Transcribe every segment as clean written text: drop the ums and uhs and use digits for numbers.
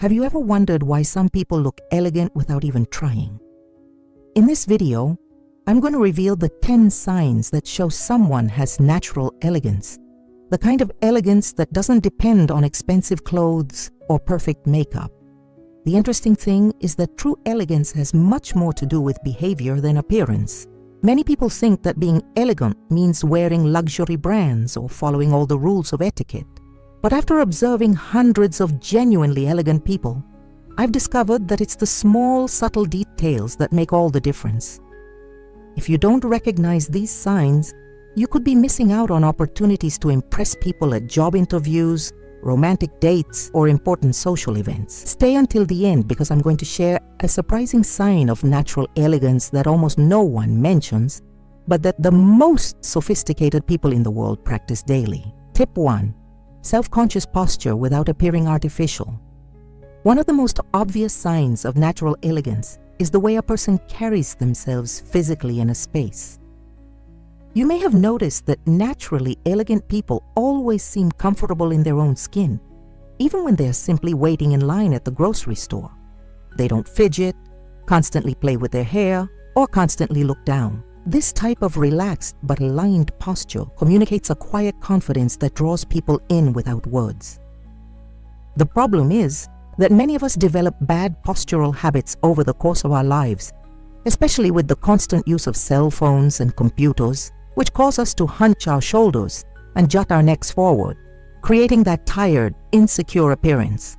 Have you ever wondered why some people look elegant without even trying? In this video, I'm going to reveal the 10 signs that show someone has natural elegance, the kind of elegance that doesn't depend on expensive clothes or perfect makeup. The interesting thing is that true elegance has much more to do with behavior than appearance. Many people think that being elegant means wearing luxury brands or following all the rules of etiquette. But after observing hundreds of genuinely elegant people, I've discovered that it's the small, subtle details that make all the difference. If you don't recognize these signs, you could be missing out on opportunities to impress people at job interviews, romantic dates, or important social events. Stay until the end because I'm going to share a surprising sign of natural elegance that almost no one mentions, but that the most sophisticated people in the world practice daily. Tip 1. Self-conscious posture without appearing artificial. One of the most obvious signs of natural elegance is the way a person carries themselves physically in a space. You may have noticed that naturally elegant people always seem comfortable in their own skin, even when they're simply waiting in line at the grocery store. They don't fidget, constantly play with their hair, or constantly look down. This type of relaxed but aligned posture communicates a quiet confidence that draws people in without words. The problem is that many of us develop bad postural habits over the course of our lives, especially with the constant use of cell phones and computers, which cause us to hunch our shoulders and jut our necks forward, creating that tired, insecure appearance.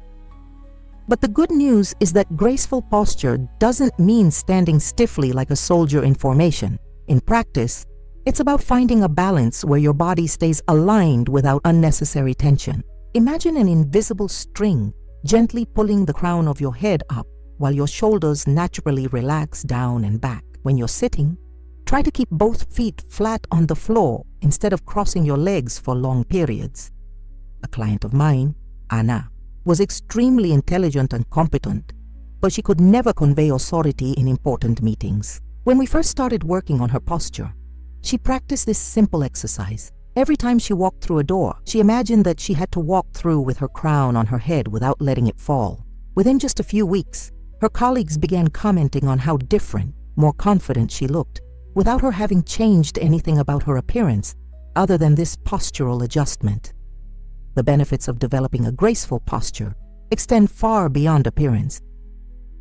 But the good news is that graceful posture doesn't mean standing stiffly like a soldier in formation. In practice, it's about finding a balance where your body stays aligned without unnecessary tension. Imagine an invisible string gently pulling the crown of your head up while your shoulders naturally relax down and back. When you're sitting, try to keep both feet flat on the floor instead of crossing your legs for long periods. A client of mine, Anna, was extremely intelligent and competent, but she could never convey authority in important meetings. When we first started working on her posture, she practiced this simple exercise. Every time she walked through a door, she imagined that she had to walk through with her crown on her head without letting it fall. Within just a few weeks, her colleagues began commenting on how different, more confident she looked, without her having changed anything about her appearance other than this postural adjustment. The benefits of developing a graceful posture extend far beyond appearance.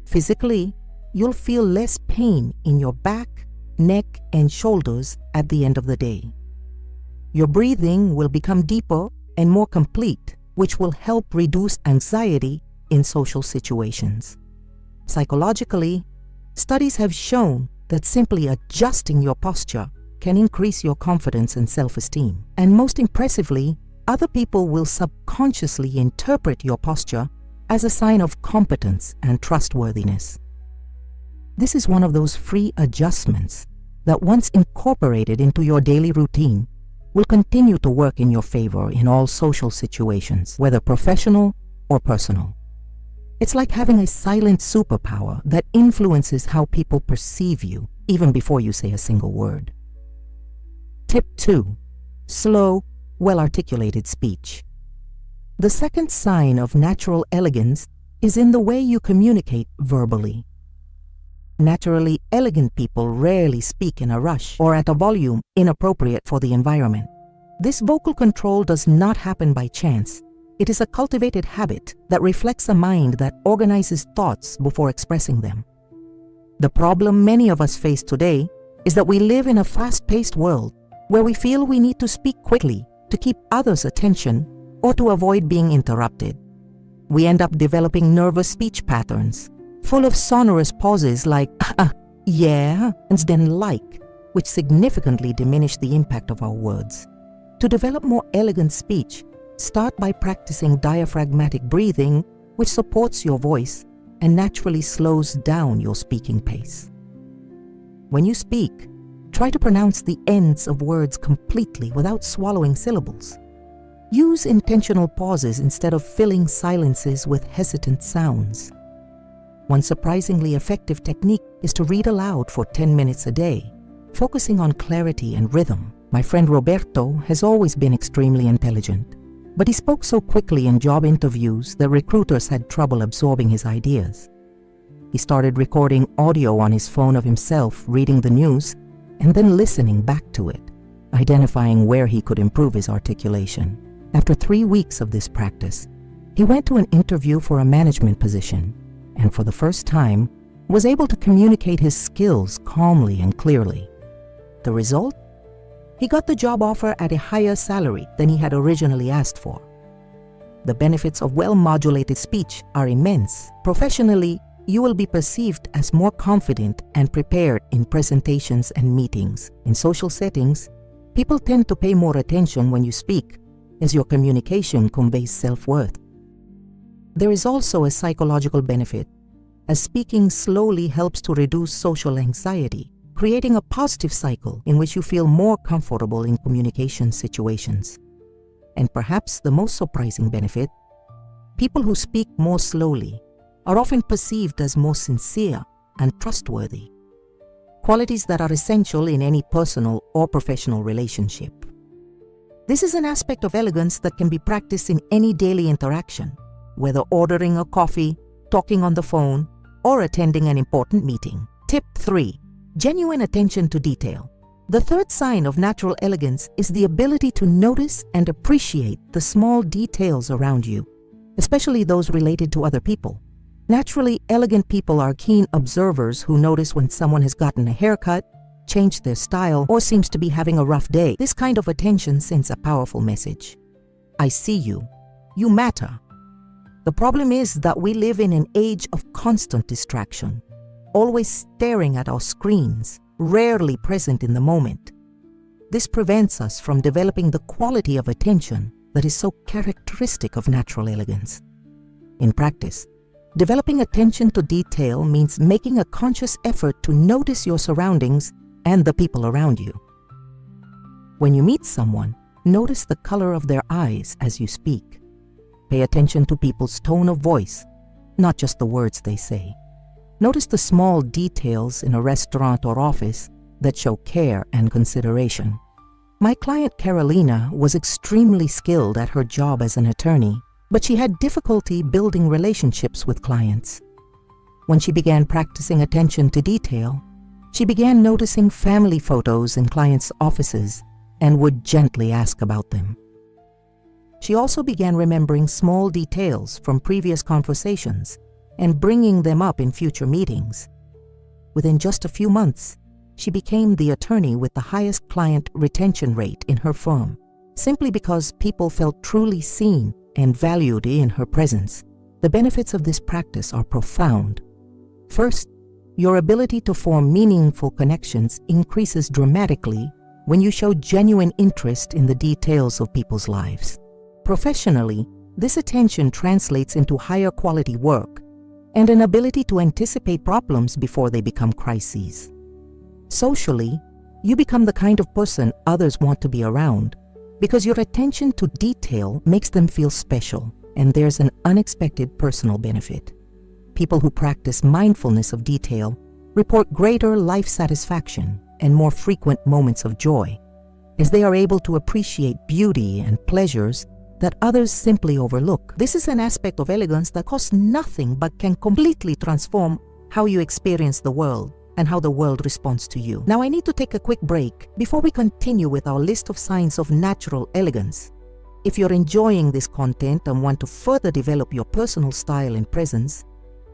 Physically, you'll feel less pain in your back, neck, and shoulders at the end of the day. Your breathing will become deeper and more complete, which will help reduce anxiety in social situations. Psychologically, studies have shown that simply adjusting your posture can increase your confidence and self-esteem. And most impressively, other people will subconsciously interpret your posture as a sign of competence and trustworthiness. This is one of those free adjustments that, once incorporated into your daily routine, will continue to work in your favor in all social situations, whether professional or personal. It's like having a silent superpower that influences how people perceive you, even before you say a single word. Tip 2. Slow, well-articulated speech. The second sign of natural elegance is in the way you communicate verbally. Naturally elegant people rarely speak in a rush or at a volume inappropriate for the environment. This vocal control does not happen by chance. It is a cultivated habit that reflects a mind that organizes thoughts before expressing them. The problem many of us face today is that we live in a fast-paced world where we feel we need to speak quickly to keep others' attention or to avoid being interrupted. We end up developing nervous speech patterns, full of sonorous pauses like yeah, and then like, which significantly diminish the impact of our words. To develop more elegant speech, start by practicing diaphragmatic breathing, which supports your voice and naturally slows down your speaking pace. When you speak, try to pronounce the ends of words completely without swallowing syllables. Use intentional pauses instead of filling silences with hesitant sounds. One surprisingly effective technique is to read aloud for 10 minutes a day, focusing on clarity and rhythm. My friend Roberto has always been extremely intelligent. But he spoke so quickly in job interviews that recruiters had trouble absorbing his ideas. He started recording audio on his phone of himself reading the news and then listening back to it, identifying where he could improve his articulation. After 3 weeks of this practice, he went to an interview for a management position and for the first time was able to communicate his skills calmly and clearly. The result? He got the job offer at a higher salary than he had originally asked for. The benefits of well-modulated speech are immense. Professionally, you will be perceived as more confident and prepared in presentations and meetings. In social settings, people tend to pay more attention when you speak, as your communication conveys self-worth. There is also a psychological benefit, as speaking slowly helps to reduce social anxiety, creating a positive cycle in which you feel more comfortable in communication situations. And perhaps the most surprising benefit, people who speak more slowly are often perceived as more sincere and trustworthy, qualities that are essential in any personal or professional relationship. This is an aspect of elegance that can be practiced in any daily interaction, whether ordering a coffee, talking on the phone, or attending an important meeting. Tip 3. Genuine attention to detail. The third sign of natural elegance is the ability to notice and appreciate the small details around you, especially those related to other people. Naturally, elegant people are keen observers who notice when someone has gotten a haircut, changed their style, or seems to be having a rough day. This kind of attention sends a powerful message. I see you. You matter. The problem is that we live in an age of constant distraction, always staring at our screens, rarely present in the moment. This prevents us from developing the quality of attention that is so characteristic of natural elegance. In practice, developing attention to detail means making a conscious effort to notice your surroundings and the people around you. When you meet someone, notice the color of their eyes as you speak. Pay attention to people's tone of voice, not just the words they say. Notice the small details in a restaurant or office that show care and consideration. My client Carolina was extremely skilled at her job as an attorney, but she had difficulty building relationships with clients. When she began practicing attention to detail, she began noticing family photos in clients' offices and would gently ask about them. She also began remembering small details from previous conversations and bringing them up in future meetings. Within just a few months, she became the attorney with the highest client retention rate in her firm, simply because people felt truly seen and valued in her presence. The benefits of this practice are profound. First, your ability to form meaningful connections increases dramatically when you show genuine interest in the details of people's lives. Professionally, this attention translates into higher quality work and an ability to anticipate problems before they become crises. Socially, you become the kind of person others want to be around because your attention to detail makes them feel special, and there's an unexpected personal benefit. People who practice mindfulness of detail report greater life satisfaction and more frequent moments of joy, as they are able to appreciate beauty and pleasures that others simply overlook. This is an aspect of elegance that costs nothing but can completely transform how you experience the world and how the world responds to you. Now I need to take a quick break before we continue with our list of signs of natural elegance. If you're enjoying this content and want to further develop your personal style and presence,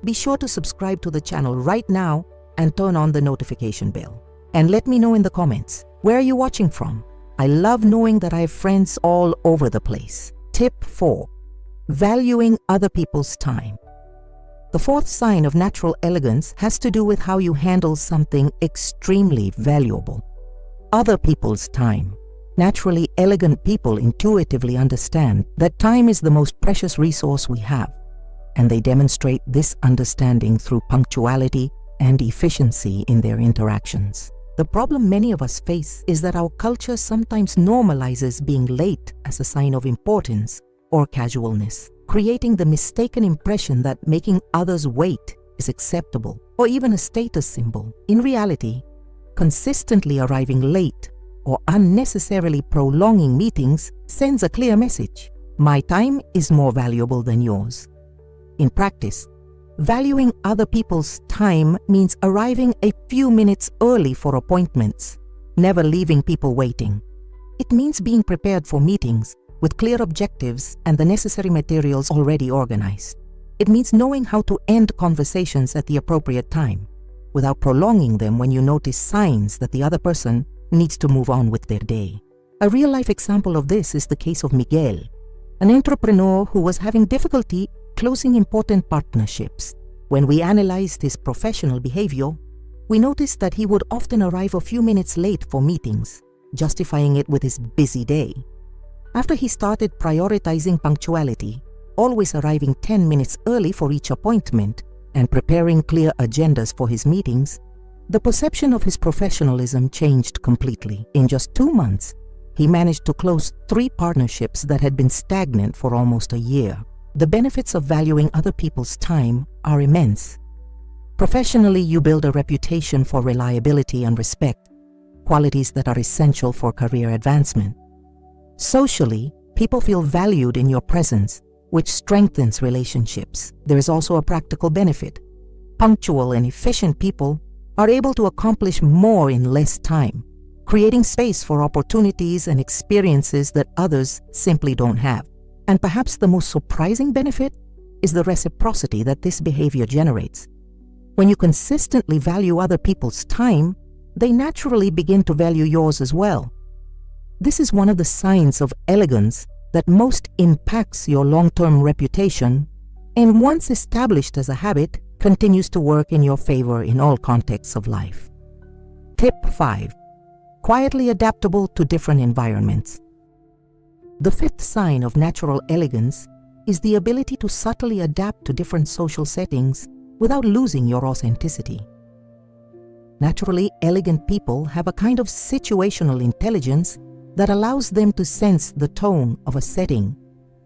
be sure to subscribe to the channel right now and turn on the notification bell. And let me know in the comments, where are you watching from? I love knowing that I have friends all over the place. Tip 4. Valuing other people's time. The fourth sign of natural elegance has to do with how you handle something extremely valuable: other people's time. Naturally elegant people intuitively understand that time is the most precious resource we have, and they demonstrate this understanding through punctuality and efficiency in their interactions. The problem many of us face is that our culture sometimes normalizes being late as a sign of importance or casualness, creating the mistaken impression that making others wait is acceptable or even a status symbol. In reality, consistently arriving late or unnecessarily prolonging meetings sends a clear message. My time is more valuable than yours. In practice, valuing other people's time means arriving a few minutes early for appointments, never leaving people waiting. It means being prepared for meetings with clear objectives and the necessary materials already organized. It means knowing how to end conversations at the appropriate time, without prolonging them when you notice signs that the other person needs to move on with their day. A real-life example of this is the case of Miguel, an entrepreneur who was having difficulty closing important partnerships. When we analyzed his professional behavior, we noticed that he would often arrive a few minutes late for meetings, justifying it with his busy day. After he started prioritizing punctuality, always arriving 10 minutes early for each appointment, and preparing clear agendas for his meetings, the perception of his professionalism changed completely. In just 2 months, he managed to close 3 partnerships that had been stagnant for almost a year. The benefits of valuing other people's time are immense. Professionally, you build a reputation for reliability and respect, qualities that are essential for career advancement. Socially, people feel valued in your presence, which strengthens relationships. There is also a practical benefit. Punctual and efficient people are able to accomplish more in less time, creating space for opportunities and experiences that others simply don't have. And perhaps the most surprising benefit is the reciprocity that this behavior generates. When you consistently value other people's time, they naturally begin to value yours as well. This is one of the signs of elegance that most impacts your long-term reputation, and once established as a habit, continues to work in your favor in all contexts of life. Tip 5. Quietly adaptable to different environments. The 5th sign of natural elegance is the ability to subtly adapt to different social settings without losing your authenticity. Naturally elegant people have a kind of situational intelligence that allows them to sense the tone of a setting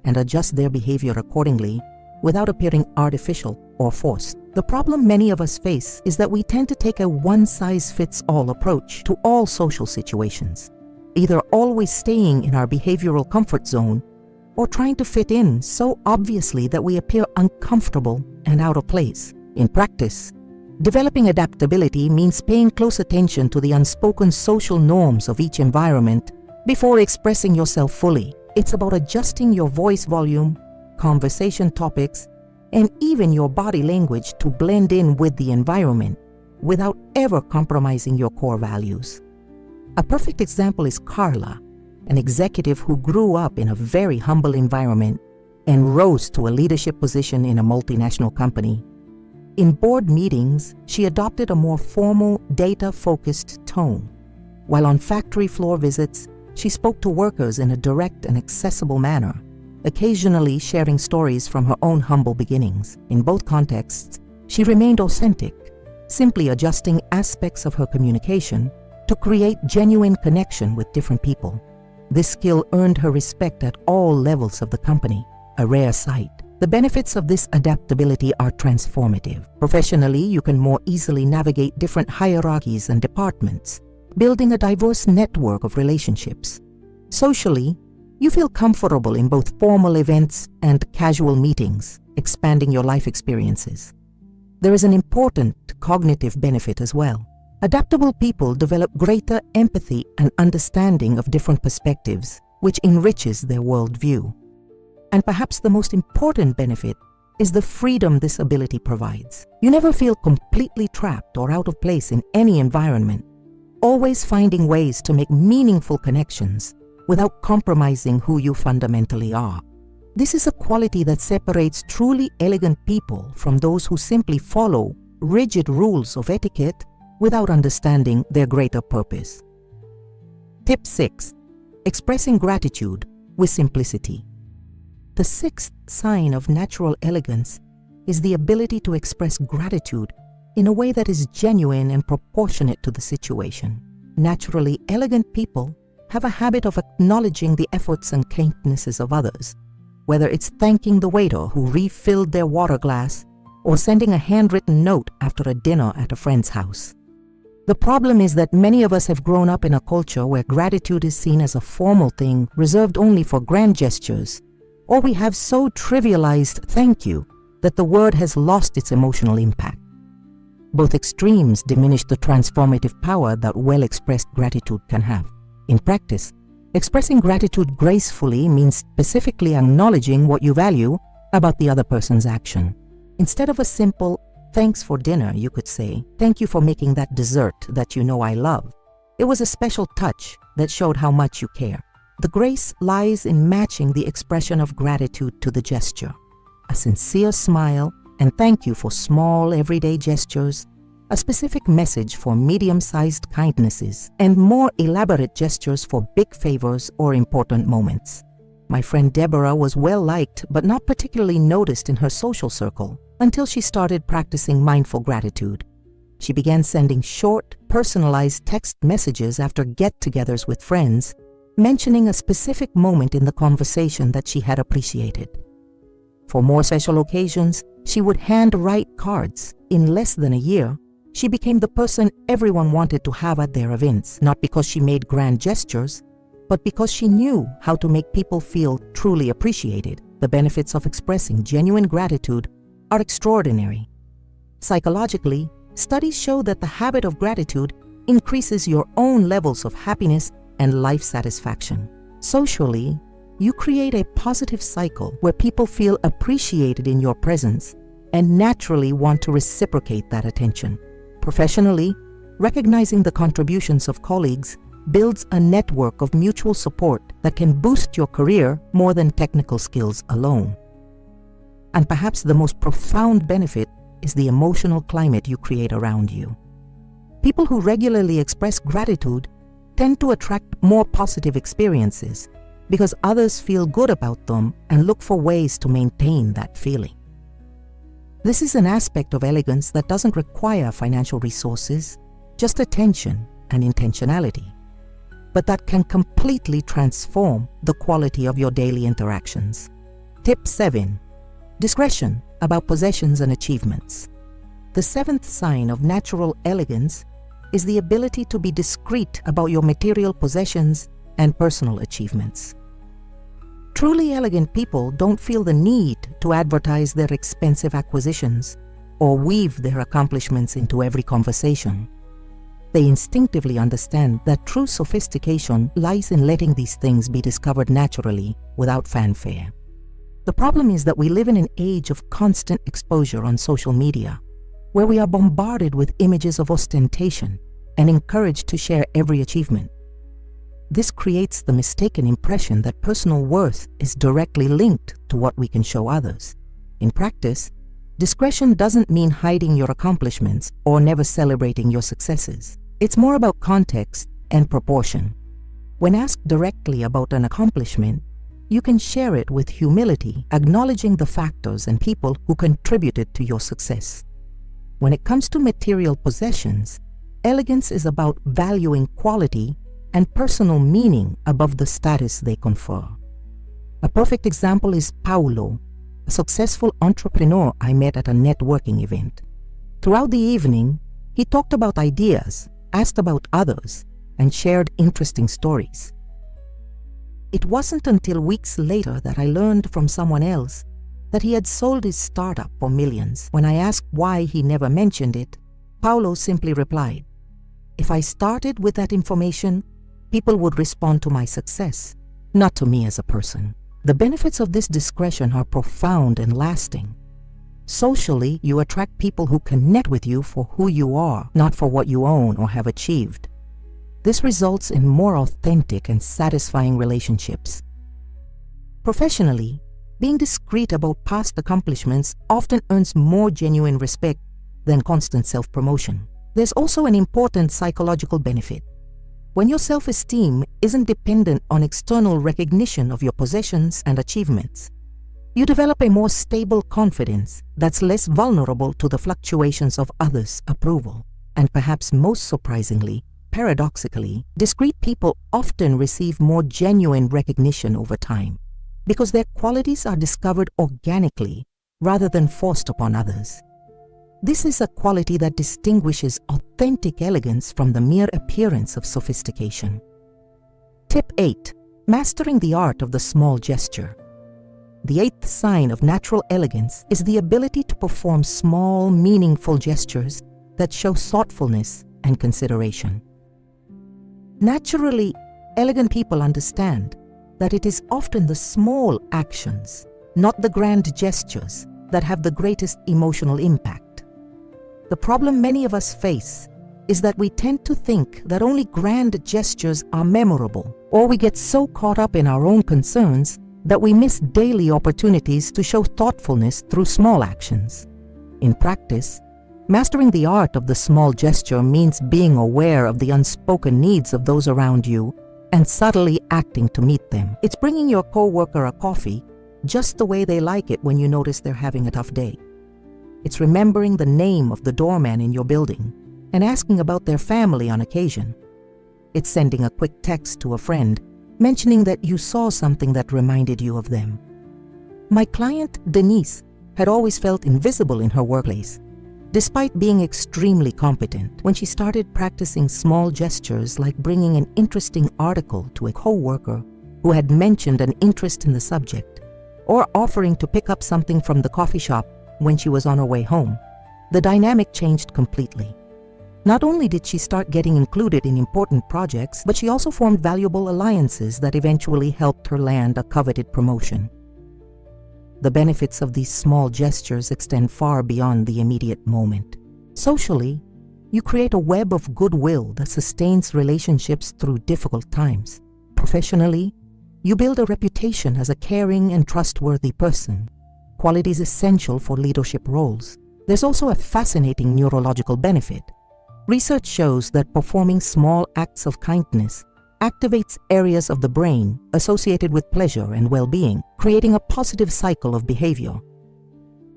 and adjust their behavior accordingly without appearing artificial or forced. The problem many of us face is that we tend to take a one-size-fits-all approach to all social situations, either always staying in our behavioral comfort zone or trying to fit in so obviously that we appear uncomfortable and out of place. In practice, developing adaptability means paying close attention to the unspoken social norms of each environment before expressing yourself fully. It's about adjusting your voice volume, conversation topics, and even your body language to blend in with the environment without ever compromising your core values. A perfect example is Carla, an executive who grew up in a very humble environment and rose to a leadership position in a multinational company. In board meetings, she adopted a more formal, data-focused tone, while on factory floor visits, she spoke to workers in a direct and accessible manner, occasionally sharing stories from her own humble beginnings. In both contexts, she remained authentic, simply adjusting aspects of her communication to create genuine connection with different people. This skill earned her respect at all levels of the company, a rare sight. The benefits of this adaptability are transformative. Professionally, you can more easily navigate different hierarchies and departments, building a diverse network of relationships. Socially, you feel comfortable in both formal events and casual meetings, expanding your life experiences. There is an important cognitive benefit as well. Adaptable people develop greater empathy and understanding of different perspectives, which enriches their worldview. And perhaps the most important benefit is the freedom this ability provides. You never feel completely trapped or out of place in any environment, always finding ways to make meaningful connections without compromising who you fundamentally are. This is a quality that separates truly elegant people from those who simply follow rigid rules of etiquette without understanding their greater purpose. Tip 6. Expressing gratitude with simplicity. The 6th sign of natural elegance is the ability to express gratitude in a way that is genuine and proportionate to the situation. Naturally elegant people have a habit of acknowledging the efforts and kindnesses of others, whether it's thanking the waiter who refilled their water glass or sending a handwritten note after a dinner at a friend's house. The problem is that many of us have grown up in a culture where gratitude is seen as a formal thing reserved only for grand gestures or we have so trivialized thank you that the word has lost its emotional impact. Both extremes diminish the transformative power that well-expressed gratitude can have. In practice, expressing gratitude gracefully means specifically acknowledging what you value about the other person's action. Instead of a simple, "Thanks for dinner," you could say, "Thank you for making that dessert that you know I love. It was a special touch that showed how much you care." The grace lies in matching the expression of gratitude to the gesture. A sincere smile and thank you for small everyday gestures, a specific message for medium-sized kindnesses, and more elaborate gestures for big favors or important moments. My friend Deborah was well-liked but not particularly noticed in her social circle until she started practicing mindful gratitude. She began sending short, personalized text messages after get-togethers with friends, mentioning a specific moment in the conversation that she had appreciated. For more special occasions, she would handwrite cards. In less than a year, she became the person everyone wanted to have at their events, not because she made grand gestures, but because she knew how to make people feel truly appreciated. The benefits of expressing genuine gratitude are extraordinary. Psychologically, studies show that the habit of gratitude increases your own levels of happiness and life satisfaction. Socially, you create a positive cycle where people feel appreciated in your presence and naturally want to reciprocate that attention. Professionally, recognizing the contributions of colleagues builds a network of mutual support that can boost your career more than technical skills alone. And perhaps the most profound benefit is the emotional climate you create around you. People who regularly express gratitude tend to attract more positive experiences because others feel good about them and look for ways to maintain that feeling. This is an aspect of elegance that doesn't require financial resources, just attention and intentionality, but that can completely transform the quality of your daily interactions. Tip 7. Discretion about possessions and achievements. The seventh sign of natural elegance is the ability to be discreet about your material possessions and personal achievements. Truly elegant people don't feel the need to advertise their expensive acquisitions or weave their accomplishments into every conversation. They instinctively understand that true sophistication lies in letting these things be discovered naturally without fanfare. The problem is that we live in an age of constant exposure on social media, where we are bombarded with images of ostentation and encouraged to share every achievement. This creates the mistaken impression that personal worth is directly linked to what we can show others. In practice, discretion doesn't mean hiding your accomplishments or never celebrating your successes. It's more about context and proportion. When asked directly about an accomplishment, you can share it with humility, acknowledging the factors and people who contributed to your success. When it comes to material possessions, elegance is about valuing quality and personal meaning above the status they confer. A perfect example is Paulo, a successful entrepreneur I met at a networking event. Throughout the evening, he talked about ideas, asked about others, and shared interesting stories. It wasn't until weeks later that I learned from someone else that he had sold his startup for millions. When I asked why he never mentioned it, Paulo simply replied, "If I started with that information, people would respond to my success, not to me as a person." The benefits of this discretion are profound and lasting. Socially, you attract people who connect with you for who you are, not for what you own or have achieved. This results in more authentic and satisfying relationships. Professionally, being discreet about past accomplishments often earns more genuine respect than constant self-promotion. There's also an important psychological benefit. When your self-esteem isn't dependent on external recognition of your possessions and achievements, you develop a more stable confidence that's less vulnerable to the fluctuations of others' approval. And perhaps most surprisingly, paradoxically, discreet people often receive more genuine recognition over time because their qualities are discovered organically rather than forced upon others. This is a quality that distinguishes authentic elegance from the mere appearance of sophistication. Tip 8. Mastering the art of the small gesture. The eighth sign of natural elegance is the ability to perform small, meaningful gestures that show thoughtfulness and consideration. Naturally, elegant people understand that it is often the small actions, not the grand gestures, that have the greatest emotional impact. The problem many of us face is that we tend to think that only grand gestures are memorable, or we get so caught up in our own concerns that we miss daily opportunities to show thoughtfulness through small actions. In practice, mastering the art of the small gesture means being aware of the unspoken needs of those around you and subtly acting to meet them. It's bringing your coworker a coffee just the way they like it when you notice they're having a tough day. It's remembering the name of the doorman in your building and asking about their family on occasion. It's sending a quick text to a friend mentioning that you saw something that reminded you of them. My client, Denise, had always felt invisible in her workplace, despite being extremely competent. When she started practicing small gestures like bringing an interesting article to a co-worker who had mentioned an interest in the subject, or offering to pick up something from the coffee shop when she was on her way home, the dynamic changed completely. Not only did she start getting included in important projects, but she also formed valuable alliances that eventually helped her land a coveted promotion. The benefits of these small gestures extend far beyond the immediate moment. Socially, you create a web of goodwill that sustains relationships through difficult times. Professionally, you build a reputation as a caring and trustworthy person, qualities essential for leadership roles. There's also a fascinating neurological benefit. Research shows that performing small acts of kindness activates areas of the brain associated with pleasure and well-being, creating a positive cycle of behavior.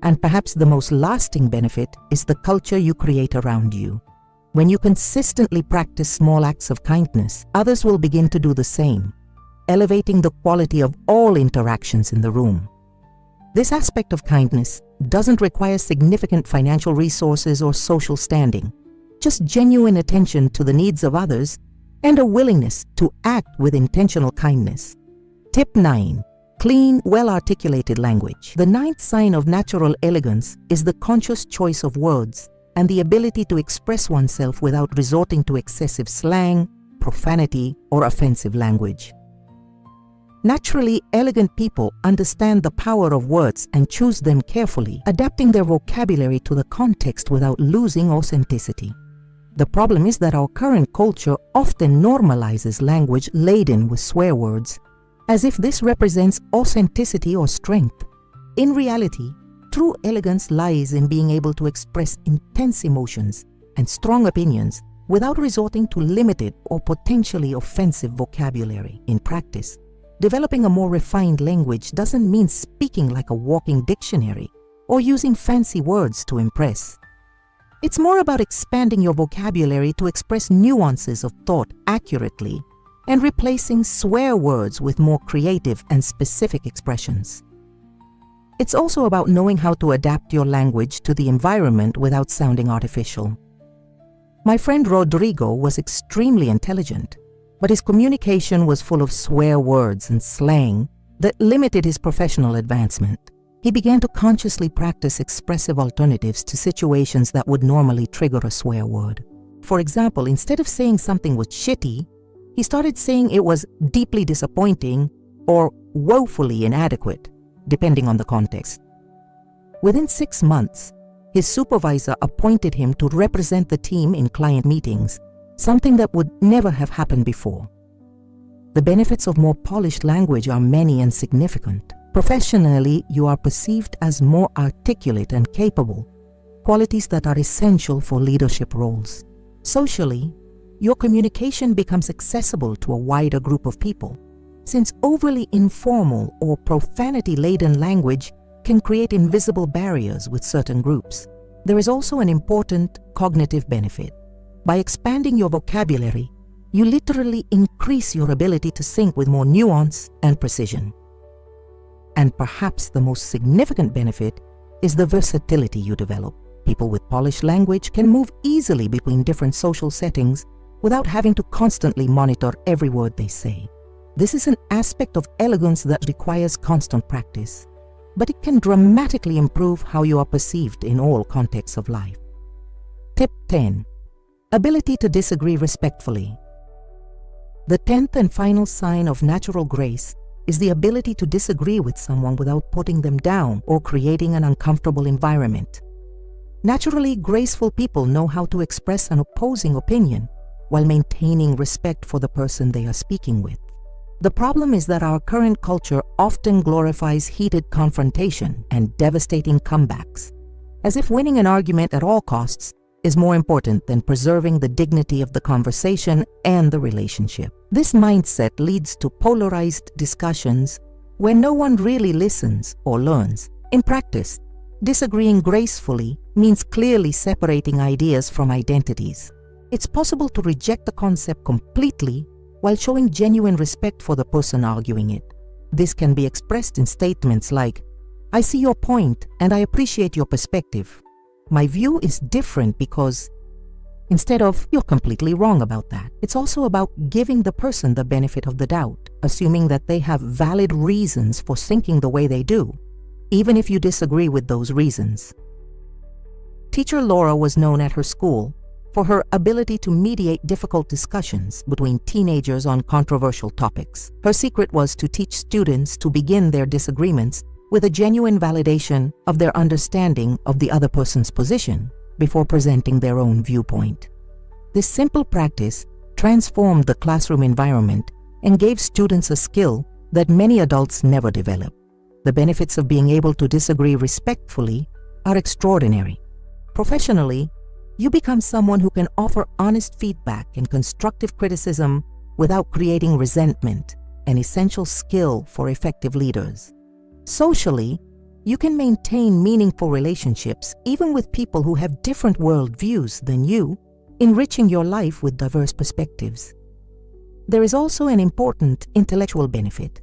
And perhaps the most lasting benefit is the culture you create around you. When you consistently practice small acts of kindness, others will begin to do the same, elevating the quality of all interactions in the room. This aspect of kindness doesn't require significant financial resources or social standing, just genuine attention to the needs of others and a willingness to act with intentional kindness. Tip 9. Clean, well-articulated language. The ninth sign of natural elegance is the conscious choice of words and the ability to express oneself without resorting to excessive slang, profanity, or offensive language. Naturally, elegant people understand the power of words and choose them carefully, adapting their vocabulary to the context without losing authenticity. The problem is that our current culture often normalizes language laden with swear words, as if this represents authenticity or strength. In reality, true elegance lies in being able to express intense emotions and strong opinions without resorting to limited or potentially offensive vocabulary. In practice, developing a more refined language doesn't mean speaking like a walking dictionary or using fancy words to impress. It's more about expanding your vocabulary to express nuances of thought accurately and replacing swear words with more creative and specific expressions. It's also about knowing how to adapt your language to the environment without sounding artificial. My friend Rodrigo was extremely intelligent, but his communication was full of swear words and slang that limited his professional advancement. He began to consciously practice expressive alternatives to situations that would normally trigger a swear word. For example, instead of saying something was shitty, he started saying it was deeply disappointing or woefully inadequate, depending on the context. Within 6 months, his supervisor appointed him to represent the team in client meetings, something that would never have happened before. The benefits of more polished language are many and significant. Professionally, you are perceived as more articulate and capable, qualities that are essential for leadership roles. Socially, your communication becomes accessible to a wider group of people, since overly informal or profanity-laden language can create invisible barriers with certain groups. There is also an important cognitive benefit. By expanding your vocabulary, you literally increase your ability to think with more nuance and precision. And perhaps the most significant benefit is the versatility you develop. People with polished language can move easily between different social settings without having to constantly monitor every word they say. This is an aspect of elegance that requires constant practice. but it can dramatically improve how you are perceived in all contexts of life. Tip 10. Ability to disagree respectfully. The 10th and final sign of natural grace is the ability to disagree with someone without putting them down or creating an uncomfortable environment. Naturally, graceful people know how to express an opposing opinion while maintaining respect for the person they are speaking with. The problem is that our current culture often glorifies heated confrontation and devastating comebacks, as if winning an argument at all costs is more important than preserving the dignity of the conversation and the relationship. This mindset leads to polarized discussions where no one really listens or learns. In practice, disagreeing gracefully means clearly separating ideas from identities. It's possible to reject the concept completely while showing genuine respect for the person arguing it. This can be expressed in statements like, "I see your point and I appreciate your perspective. My view is different because," instead of, "You're completely wrong about that." It's also about giving the person the benefit of the doubt, assuming that they have valid reasons for thinking the way they do, even if you disagree with those reasons. Teacher Laura was known at her school for her ability to mediate difficult discussions between teenagers on controversial topics. Her secret was to teach students to begin their disagreements with a genuine validation of their understanding of the other person's position before presenting their own viewpoint. This simple practice transformed the classroom environment and gave students a skill that many adults never develop. The benefits of being able to disagree respectfully are extraordinary. Professionally, you become someone who can offer honest feedback and constructive criticism without creating resentment, an essential skill for effective leaders. Socially, you can maintain meaningful relationships even with people who have different worldviews than you, enriching your life with diverse perspectives. There is also an important intellectual benefit.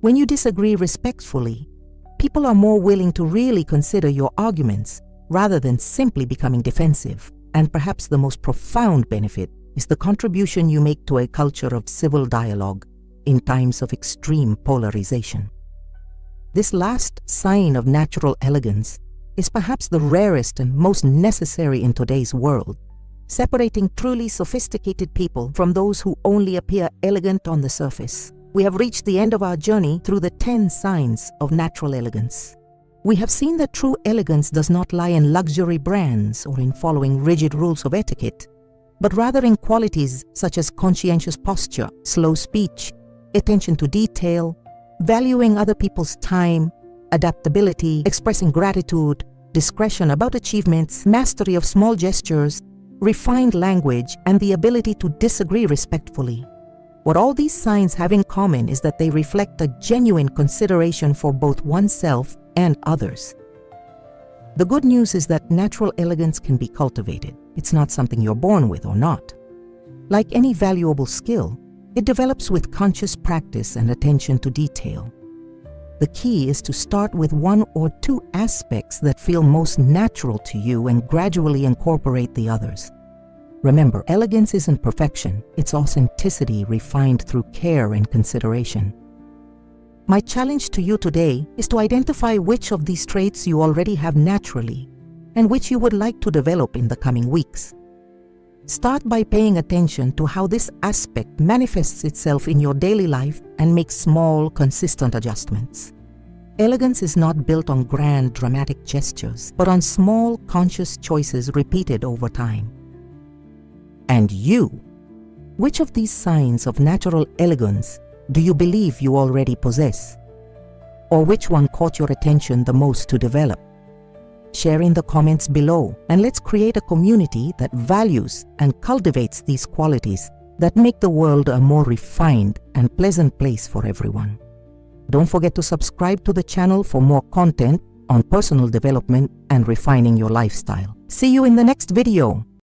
When you disagree respectfully, people are more willing to really consider your arguments rather than simply becoming defensive. And perhaps the most profound benefit is the contribution you make to a culture of civil dialogue in times of extreme polarization. This last sign of natural elegance is perhaps the rarest and most necessary in today's world, separating truly sophisticated people from those who only appear elegant on the surface. We have reached the end of our journey through the 10 signs of natural elegance. We have seen that true elegance does not lie in luxury brands or in following rigid rules of etiquette, but rather in qualities such as conscientious posture, slow speech, attention to detail, valuing other people's time, adaptability, expressing gratitude, discretion about achievements, mastery of small gestures, refined language, and the ability to disagree respectfully. What all these signs have in common is that they reflect a genuine consideration for both oneself and others. The good news is that natural elegance can be cultivated. It's not something you're born with or not. Like any valuable skill, it develops with conscious practice and attention to detail. The key is to start with one or two aspects that feel most natural to you and gradually incorporate the others. Remember, elegance isn't perfection, it's authenticity refined through care and consideration. My challenge to you today is to identify which of these traits you already have naturally and which you would like to develop in the coming weeks. Start by paying attention to how this aspect manifests itself in your daily life and make small, consistent adjustments. Elegance is not built on grand, dramatic gestures, but on small, conscious choices repeated over time. And you, which of these signs of natural elegance do you believe you already possess? Or which one caught your attention the most to develop? Share in the comments below, and let's create a community that values and cultivates these qualities that make the world a more refined and pleasant place for everyone. Don't forget to subscribe to the channel for more content on personal development and refining your lifestyle. See you in the next video.